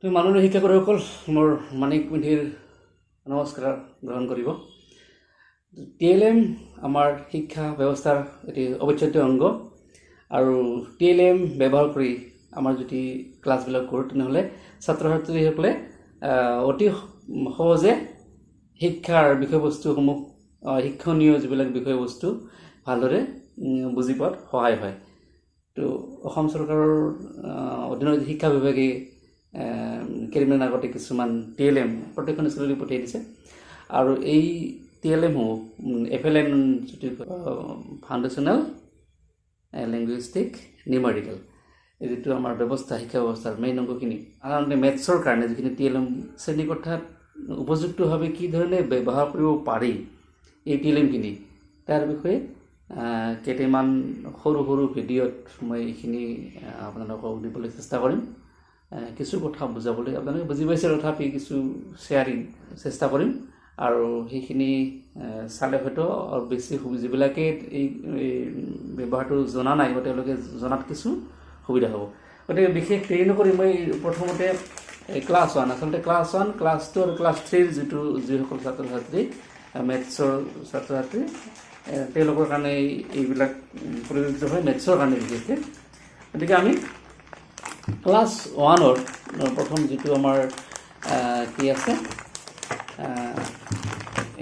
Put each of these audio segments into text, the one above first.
তুমি মাননীয় শিক্ষাগুৰুসকল মোৰ মানিকমুঠিৰ নমস্কাৰ গ্ৰহণ কৰিব। TLM আমাৰ শিক্ষা ব্যৱস্থাৰ এটি অবিচ্ছেদ্য অংগ আৰু TLM ব্যৱহাৰ কৰি আমাৰ যদি ক্লাছবিলাক কৰোঁ তেনেহ'লে ছাত্ৰ ছাত্ৰীসকলে অতি সহজে শিক্ষাৰ বিষয়বস্তুসমূহ শিক্ষণীয় যিবিলাক বিষয়বস্তু ভালদৰে বুজি পোৱাত সহায় হয়। তো অসম চৰকাৰৰ অধীনত শিক্ষা বিভাগে কেইদিনমান আগতে কিছুমান TLM প্ৰত্যেকখন স্কুললৈ পঠিয়াই দিছে আৰু এই TLMসমূহ FLN যিটো ফাউণ্ডেশ্যনেল লিংগুইষ্টিক নিউমেৰিকেল এই যিটো আমাৰ ব্যৱস্থা শিক্ষা ব্যৱস্থাৰ মেইন অংগখিনি সাধাৰণতে মেথছৰ কাৰণে যিখিনি TLM শ্ৰেণীকোঠাত উপযুক্তভাৱে কি ধৰণে ব্যৱহাৰ কৰিব পাৰি এই TLMখিনি তাৰ বিষয়ে কেইটামান সৰু সৰু ভিডিঅ'ত মই এইখিনি আপোনালোকক দিবলৈ চেষ্টা কৰিম। কিছু কথা বুজাবলৈ আপোনালোকে বুজি পাইছে, তথাপি কিছু শ্বেয়াৰিং চেষ্টা কৰিম আৰু সেইখিনি চালে হয়তো বেছি যিবিলাকে এই ব্যৱহাৰটো জনা নাই বা তেওঁলোকে জনাত কিছু সুবিধা হ'ব। গতিকে বিশেষ দেৰি নকৰি মই প্ৰথমতে ক্লাছ 1 আচলতে ক্লাছ 1 ক্লাছ 2 আৰু ক্লাছ 3 যিসকল ছাত্ৰ ছাত্ৰী মেথছৰ ছাত্ৰ ছাত্ৰী তেওঁলোকৰ কাৰণে এইবিলাক প্ৰযোজ্য হয়, মেথছৰ কাৰণে বিশেষকৈ। গতিকে আমি ক্লাছ 1ৰ প্ৰথম যিটো আমাৰ কি আছে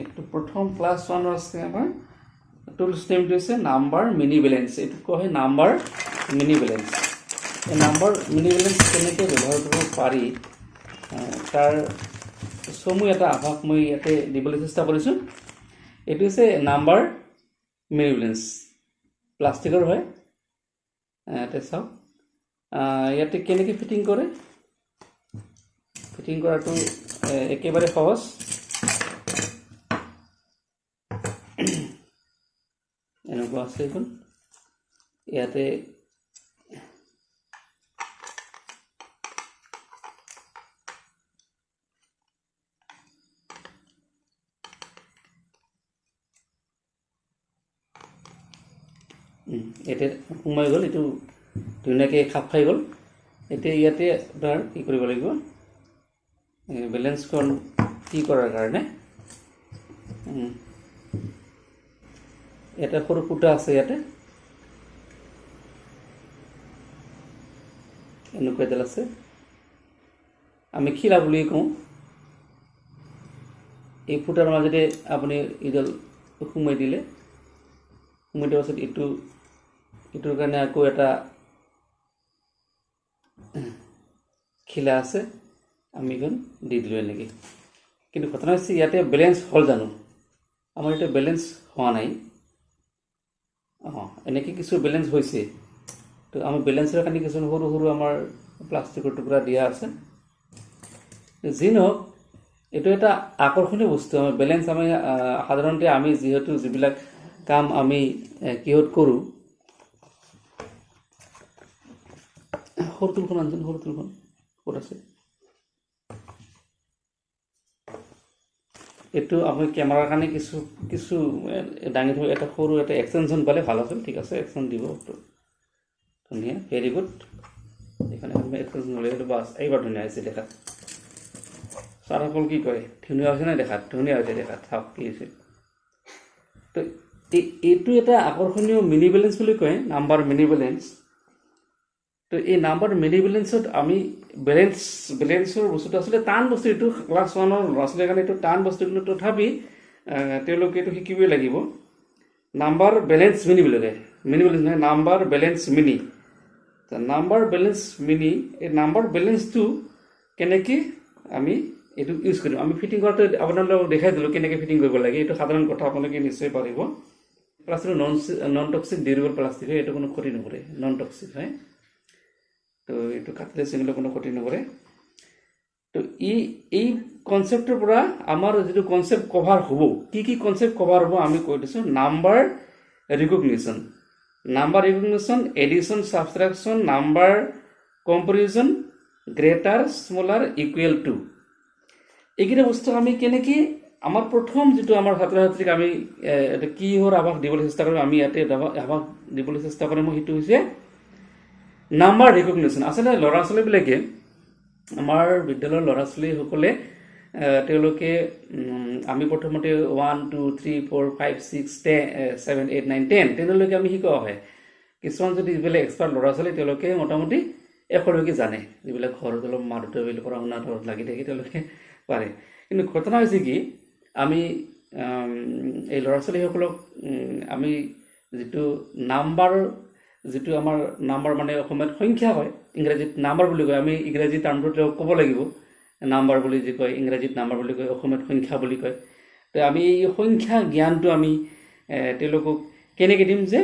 এইটো প্ৰথম ক্লাছ 1ৰ আছে আমাৰ টুলছ নেমটো হৈছে নাম্বাৰ মিনি বেলেঞ্চ। এইটো কোৱা হয় নাম্বাৰ মিনি বেলেঞ্চ। এই নাম্বাৰ মিনি বেলেঞ্চ কেনেকৈ ব্যৱহাৰ কৰিব পাৰি তাৰ চমু এটা আভাস মই ইয়াতে দিবলৈ চেষ্টা কৰিছোঁ। এইটো হৈছে নাম্বাৰ মিনি বেলেঞ্চ, প্লাষ্টিকৰ হয়। ইয়াতে চাওক ইয়াতে কেনেকৈ ফিটিং কৰে, ফিটিং কৰাটো একেবাৰে সহজ। এনেকুৱা আছে এইখন, ইয়াতে এতিয়া সোমাই গ'ল, এইটো ধুনীয়াকৈ খাপ খাই গ'ল। এতিয়া ইয়াতে আপোনাৰ কি কৰিব লাগিব, বেলেঞ্চখন কি কৰাৰ কাৰণে এটা সৰু ফুটা আছে, ইয়াতে এনেকুৱা এডাল আছে, আমি খিলা বুলি কওঁ। এই ফুটাৰ মাজতে আপুনি এইডাল সোমাই দিলে, সোমাই দিয়াৰ পাছত এইটোৰ কাৰণে আকৌ এটা খিলা আছে, আমি এইখন দি দিলোঁ এনেকৈ। কিন্তু ঘটনা হৈছে ইয়াতে বেলেঞ্চ হ'ল জানো? আমাৰ এতিয়া বেলেঞ্চ হোৱা নাই। এনেকৈ কিছু বেলেঞ্চ হৈছে। তো আমাৰ বেলেঞ্চৰ কাৰণে কিছুমান সৰু সৰু আমাৰ প্লাষ্টিকৰ টুকুৰা দিয়া আছে। যি নহওক এইটো এটা আকৰ্ষণীয় বস্তু। আমাৰ বেলেঞ্চ আমি সাধাৰণতে আমি যিহেতু যিবিলাক কাম আমি কিহত কৰোঁ, সৰু টুলখন আনচোন, সৰু টুলখন ক'ত আছে? এইটো আমি কেমেৰাৰ কাৰণে কিছু কিছু দাঙি থৈ এটা সৰু এটা এক্সটেনশ্যন পালে ভাল আছিল। ঠিক আছে, এক্সটেনশ্যন দিব, ধুনীয়া, ভেৰি গুড। এইখানে আমি এক্সটেনশ্যন হ'লে এইটো বাছ এইবাৰ ধুনীয়া হৈছে দেখাত। ছাৰসকল কি কয়, ধুনীয়া হৈছে নাই দেখাত? ধুনীয়া হৈছে দেখাত। চাওক কি হৈছে। তো এইটো এটা আকৰ্ষণীয় মিনি বেলেঞ্চ বুলি কয়, নাম্বাৰ মিনি বেলেঞ্চ। তো এই নাম্বাৰ মিনি বেলেঞ্চত আমি বেলেঞ্চৰ বস্তুটো আচলতে টান বস্তু। এইটো ক্লাছ 1ৰ ল'ৰা ছোৱালীৰ কাৰণে এইটো টান বস্তু, কিন্তু তথাপি তেওঁলোকে এইটো শিকিবই লাগিব। নাম্বাৰ বেলেঞ্চ মিনি বুলি কয়, মিনি বেলেঞ্চ নহয়, number balance mini. Number balance mini, এই নাম্বাৰ বেলেঞ্চটো কেনেকৈ আমি এইটো ইউজ কৰিম, আমি ফিটিং কৰাটো আপোনালোকক দেখাই দিলোঁ কেনেকৈ ফিটিং কৰিব লাগে। এইটো সাধাৰণ কথা, আপোনালোকে নিশ্চয় পাৰিব। প্লাষ্টিকটো নন টক্সিক ডিউৰেবল প্লাষ্টিক হয়, এইটো কোনো ক্ষতি নকৰে, নন টক্সিক হয়। তো এইটো কাটিলে চিঙিলে কোনো ক্ষতি নকৰে। তো এই কনচেপ্টৰ পৰা আমাৰ যিটো কনচেপ্ট কভাৰ হ'ব, কি কনচেপ্ট কভাৰ হ'ব আমি কৈ দিছোঁ। Number recognition, addition, subtraction, number comparison, greater smaller equal to. এইকেইটা বস্তু আমি কেনেকৈ আমাৰ প্ৰথম যিটো আমাৰ ছাত্ৰ ছাত্ৰীক আমি কিহৰ আভাস দিবলৈ চেষ্টা কৰিম, আমি ইয়াতে আভাস দিবলৈ চেষ্টা কৰিম, সেইটো হৈছে নাম্বাৰ ৰিকগনিশ্যন। আচলতে ল'ৰা ছোৱালীবিলাকে আমাৰ বিদ্যালয়ৰ ল'ৰা ছোৱালীসকলে তেওঁলোকে আমি প্ৰথমতে 1 2 3 4 5 6 7 8 9 10 তেনেলৈকে আমি শিকোৱা হয় কিছুমান যদি যিবিলাক এক্সপাৰ্ট ল'ৰা ছোৱালী তেওঁলোকে মোটামুটি 100লৈকে জানে যিবিলাক ঘৰত অলপ মা দেউতাই পঢ়া শুনাত লাগি থাকে তেওঁলোকে পাৰে কিন্তু ঘটনা হৈছে কি আমি এই ল'ৰা ছোৱালীসকলক আমি যিটো নাম্বাৰ যিটো আমাৰ নাম্বাৰ মানে অসমীয়াত সংখ্যা হয় ইংৰাজীত নাম্বাৰ বুলি কয় আমি ইংৰাজী টাৰ্মটো ক'ব লাগিব নাম্বাৰ বুলি যি কয় ইংৰাজীত নাম্বাৰ বুলি কয় অসমীয়াত সংখ্যা বুলি কয় তো আমি এই সংখ্যা জ্ঞানটো আমি তেওঁলোকক কেনেকৈ দিম যে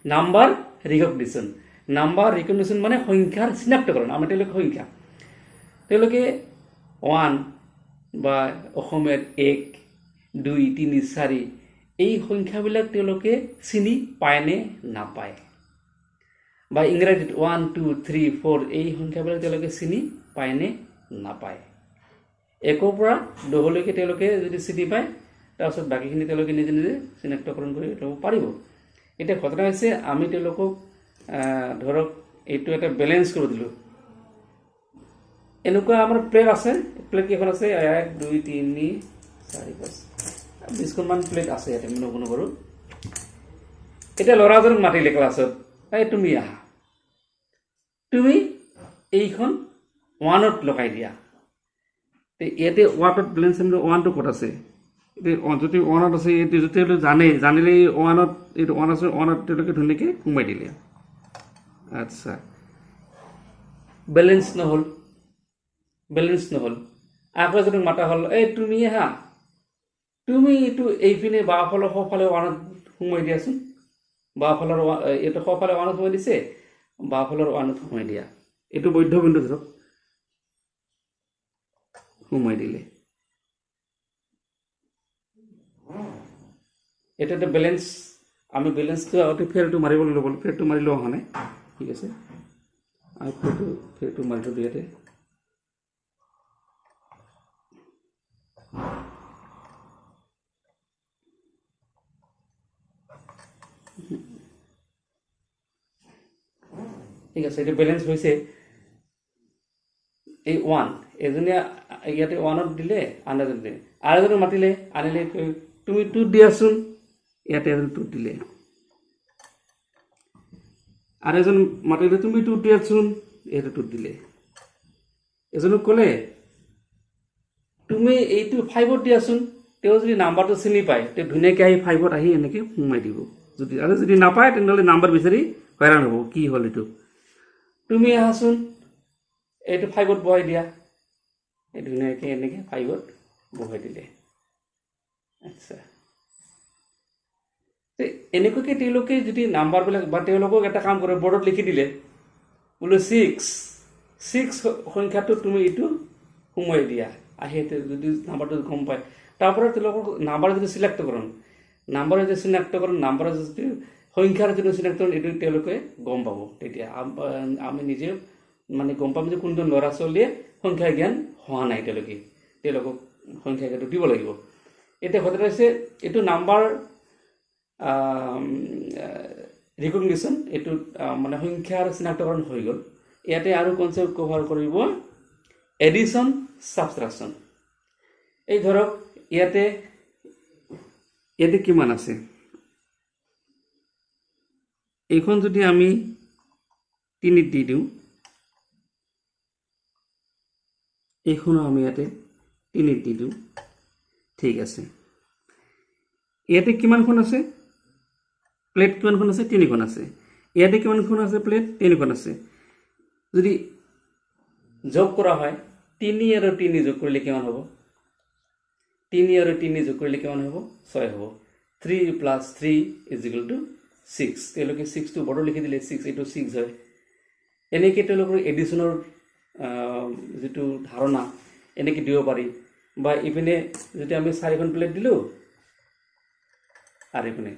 নাম্বাৰ ৰিকগনিশ্যন মানে সংখ্যাৰ চিনাক্তকৰণ আমাৰ তেওঁলোকে সংখ্যা তেওঁলোকে 1 বা অসমীয়াত 1 2 3 4 এই সংখ্যাবিলাক তেওঁলোকে চিনি পায়নে নাপায় বা ইংৰাজীত 1 2 3 4 এই সংখ্যাবিলাক তেওঁলোকে চিনি পায়নে নাপায় 1 পৰা 10 লৈকে তেওঁলোকে যদি চিনি পায় তাৰপিছত বাকীখিনি তেওঁলোকে নিজে নিজে চিনাক্তকৰণ কৰি ল'ব পাৰিব এতিয়া ঘটনা হৈছে আমি তেওঁলোকক ধৰক এইটো এটা বেলেঞ্চ কৰি দিলোঁ এনেকুৱা আমাৰ প্লেট আছে প্লেট কেইখন আছে 1 2 3 4 5 20খনমান প্লেট আছে ইয়াতে মই নকনো বাৰু এতিয়া ল'ৰাজনক মাতিলে ক্লাছত এই তুমি আহা তুমি এইখন 1ত লগাই দিয়া ইয়াতে ওৱাটত বেলেঞ্চ 1টো ক'ত আছে যদি 1ত আছে এইটো যদি জানিলে 1ত এইটো 1 আছে 1ত তেওঁলোকে ধুনীয়াকৈ সোমাই দিলে আচ্ছা বেলেঞ্চ নহ'ল আকৌ এজনক মাতা হ'ল এই তুমি আহা তুমি এইটো এইপিনে বাওঁফালৰ সোঁফালে 1ত সোমাই দিয়াচোন বাওঁফালৰ এইটো সোঁফালে 1ত সোমাই দিছে বাওঁফালৰ 1ত সোমাই দিয়া এইটো বৈধ বিন্দু ধৰক সোমাই দিলে এটা এটা বেলেঞ্চ আমি বেলেঞ্চটো আগতে ফেৰটো মাৰিব ল'ব ফেৰটো মাৰিলেও অহা নাই ঠিক আছে আমি ফেৰটো মাৰিলোঁ ইয়াতে ঠিক আছে এইটো বেলেঞ্চ হৈছে এই 1 এজনে ইয়াতে 1ত দিলে আন এজনে দিলে আৰু এজনে মাতিলে আনিলে তুমি 2 দিয়াচোন ইয়াতে এজন 2 দিলে আৰু এজন মাতিলে তুমি 2 দিয়াচোন ইয়াতে 2 দিলে এজনক ক'লে তুমি এইটো 5ত দিয়াচোন তেওঁ যদি নাম্বাৰটো চিনি পায় তেওঁ ধুনীয়াকৈ আহি 5ত আহি এনেকৈ সোমাই দিব যদি নাপায় তেনেহ'লে নাম্বাৰ বিচাৰি হয়ৰাণ হ'ব কি হ'ল এইটো তুমি আহাচোন এইটো 5ত বহাই দিয়া এই ধুনীয়াকৈ এনেকৈ 5ত বহাই দিলে আচ্ছা এনেকুৱাকৈ তেওঁলোকে যদি নাম্বাৰবিলাক বা তেওঁলোকক এটা কাম কৰে বৰ্ডত লিখি দিলে বোলে 6 সংখ্যাটো তুমি এইটো সোমাই দিয়া আহি যদি নাম্বাৰটো গম পায় তাৰপৰা তেওঁলোকক নাম্বাৰ যদি চিনাক্তকৰণ নাম্বাৰৰ যদি চিনাক্তকৰণ নাম্বাৰৰ যদি সংখ্যাৰ যদি চিনাক্তকৰণ এইটো তেওঁলোকে গম পাব তেতিয়া আমি নিজে মানে গম পাম যে কোনজন ল'ৰা ছোৱালীয়ে সংখ্যা জ্ঞান হোৱা নাই তেওঁলোকক সংখ্যা জ্ঞানটো দিব লাগিব এতিয়া ঘটনা হৈছে এইটো নাম্বাৰ ৰিকগনিশ্যন এইটো মানে সংখ্যাৰ চিনাক্তকৰণ হৈ গ'ল ইয়াতে আৰু কনচেপ্ট কভাৰ কৰিব এডিশ্যন ছাবট্ৰেকশ্যন এই ধৰক ইয়াতে কিমান আছে এইখন যদি আমি 3 দি দিওঁ এইখনো আমি ইয়াতে 3 দি দিওঁ ঠিক আছে ইয়াতে কিমানখন আছে প্লেট কিমানখন আছে 3খন আছে ইয়াতে কিমানখন আছে প্লেট 3খন আছে যদি যোগ কৰা হয় 3 আৰু 3 যোগ কৰিলে কিমান হ'ব 3 আৰু 3 যোগ কৰিলে কিমান হ'ব 6 হ'ব 3 + 3 = 6 তেওঁলোকে 6টো বৰ্ডত লিখি দিলে 6 এইটো 6 হয় এনেকৈ তেওঁলোকৰ এডিশ্যনৰ যিটো ধাৰণা এনেকৈ দিব পাৰি বা ইপিনে যদি আমি 4খন প্লেট দিলোঁ আৰু ইপিনে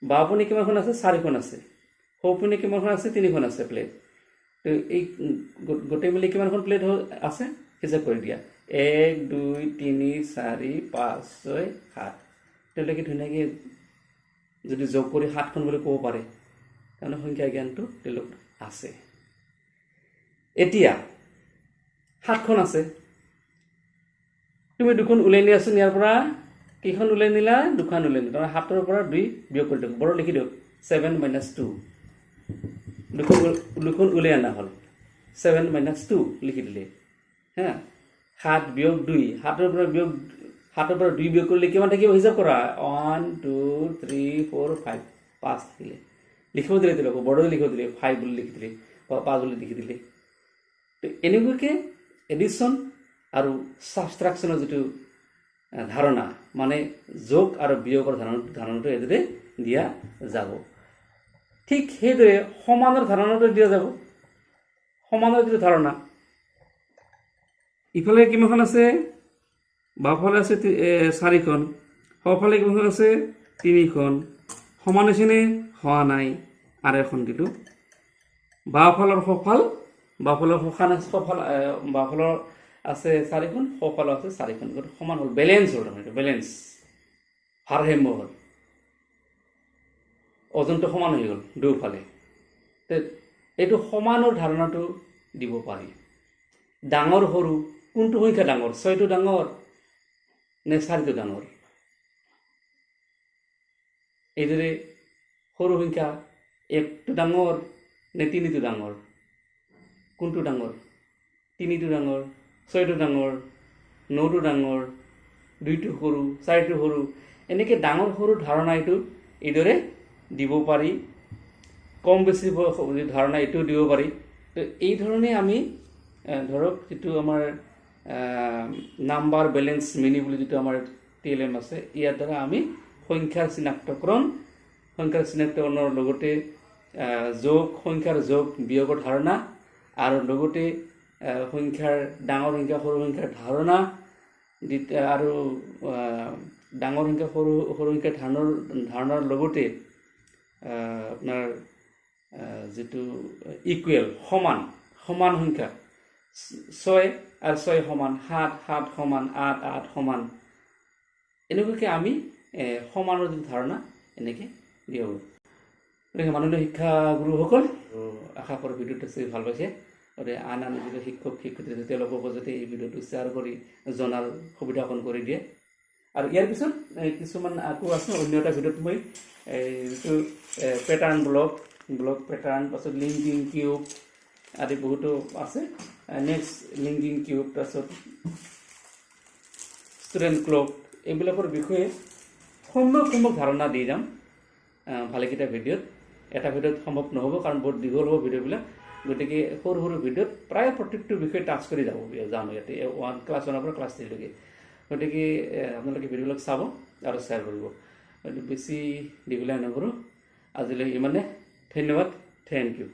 বাওঁপিনে কিমানখন আছে 4খন আছে সোঁপিনে কিমানখন আছে 3খন আছে প্লেট তো এই গোটেই মিলি কিমানখন প্লেট আছে হিচাপ কৰি দিয়া 1 2 3 4 5 6 7 তেওঁলোকে ধুনীয়াকৈ যদি যোগ কৰি 7খন বুলি ক'ব পাৰে কাৰণ সংখ্যা জ্ঞানটো তেওঁলোকৰ আছে এতিয়া 7খন আছে তুমি দুখন উলাই নিয়াছোন ইয়াৰ পৰা কেইখন উলাই নিলা দুখন উলাই নিলা 7ৰ পৰা 2 বিয়োগ কৰি দিয়ক বড় লিখি দিয়ক 7 - 2 দুখন উলাই আনা হল 7 - 2 লিখি দিলে হ্যাঁ 7 বিয়োগ 2 7ৰ পৰা 2 বিয়োগ কৰিলে কিমান থাকিব হিসাব কৰা 1 2 3 4 5 5 থাকিলে লিখিব দিলে তেওঁলোক বড় লিখিব দিলে 5 বুলি লিখি দিলে 5 বুলি লিখি দিলে তো এনেকুৱাকে এডিশন আৰু সাবট্ৰাকশনৰ যেটো ধাৰণা মানে যোগ আৰু বিয়োগৰ ধাৰণাটো এদৰে দিয়া যাব ঠিক হেদৰে সমানৰ ধাৰণাটো দিয়া যাব সমানৰ যেটো ধাৰণা ইফালে কিমান আছে বাওফালে আছে 4খন সফালে কিমান আছে 3খন সমান হৈছেনে হোৱা নাই আৰু এখন দিলো বাওফালৰ বাওফালৰ আছে 4খন সফালৰ আছে 4খন সমান হল ব্যালেন্স হল এটা ব্যালেন্স ভাৰসাম্য হল ওজনটো সমান হৈ গল দুফালে তে এটো সমানৰ ধাৰণাটো দিব পাৰি ডাঙৰ সৰু কোনটো সংখ্যা ডাঙৰ 6টো ডাঙৰ নে 4টো ডাঙৰ এদৰে সৰু সংখ্যা 1টো ডাঙৰ নে 3টো ডাঙৰ কোনটো ডাঙৰ 3টো ডাঙৰ 6টো ডাঙৰ 9টো ডাঙৰ 2টো সৰু 4টো সৰু এনেকে ডাঙৰ সৰু ধাৰণা এটো এদৰে দিব পাৰি কম বেছি ধাৰণা এটো দিব পাৰি তো এই ধৰণে আমি ধৰক যেটো আমাৰ নাম্বাৰ ব্যালেন্স মিনি বুলি যেটো আমাৰ TLM আছে ইয়াৰ দ্বাৰা আমি সংখ্যাৰ চিনাক্তকৰণৰ লগতে যোগ সংখ্যাৰ যোগ বিয়োগৰ ধাৰণা আৰু লগতে সংখ্যাৰ ডাঙৰ সংখ্যা সৰু সংখ্যাৰ ধাৰণা আৰু ডাঙৰ সংখ্যা সৰু সংখ্যাৰ ধাৰণাৰ লগতে আপোনাৰ যেটো ইকুৱেল সমান সংখ্যা 6 আৰু 6 সমান 7 7 সমান 8 8 সমান এনেকুৱাকে আমি সমানৰ যে ধাৰণা এনেকে দিও মাননীয় শিক্ষাগুৰুসকল আশা কৰো ভিডিওটো চাই ভাল পাইছে আৰু আন যে শিক্ষক শিক্ষয়িত্ৰী তেওঁলোকক যাতে এই ভিডিওটো শ্বেয়াৰ কৰি জনাৰ সুবিধাখন কৰি দিয়ে আৰু ইয়াৰ পিছত কিছুমান আকৌ আছে অন্য এটা ভিডিওত মই এইটো প্যাটাৰ্ন ব্লক প্যাটাৰ্ন পাছত লিংকিং কিউব আদি বহুতো আছে নেক্সট লিংকিং কিউব পাছত ষ্টুডেন্ট ক্লক এইবিলাকৰ বিষয়ে সম্যক ধাৰণা দি যাম ভালেকেইটা ভিডিওত এটা ভিডিওত সম্ভৱ নহব কাৰণ বহুত দীঘল হ'ব ভিডিওবিলাক গতিকে সৰু ভিডিওত প্ৰায় প্ৰত্যেকটো বিষয় টাচ কৰি যাম ইয়াতে 1 ক্লাছ 1 পৰা ক্লাছ 3 লৈকে গতিকে আপোনালোকে ভিডিওবিলাক চাব আৰু শ্বেয়াৰ কৰিব বেছি দীঘলীয়া নকৰো আজিলৈ ইমানে ধন্যবাদ থেংক ইউ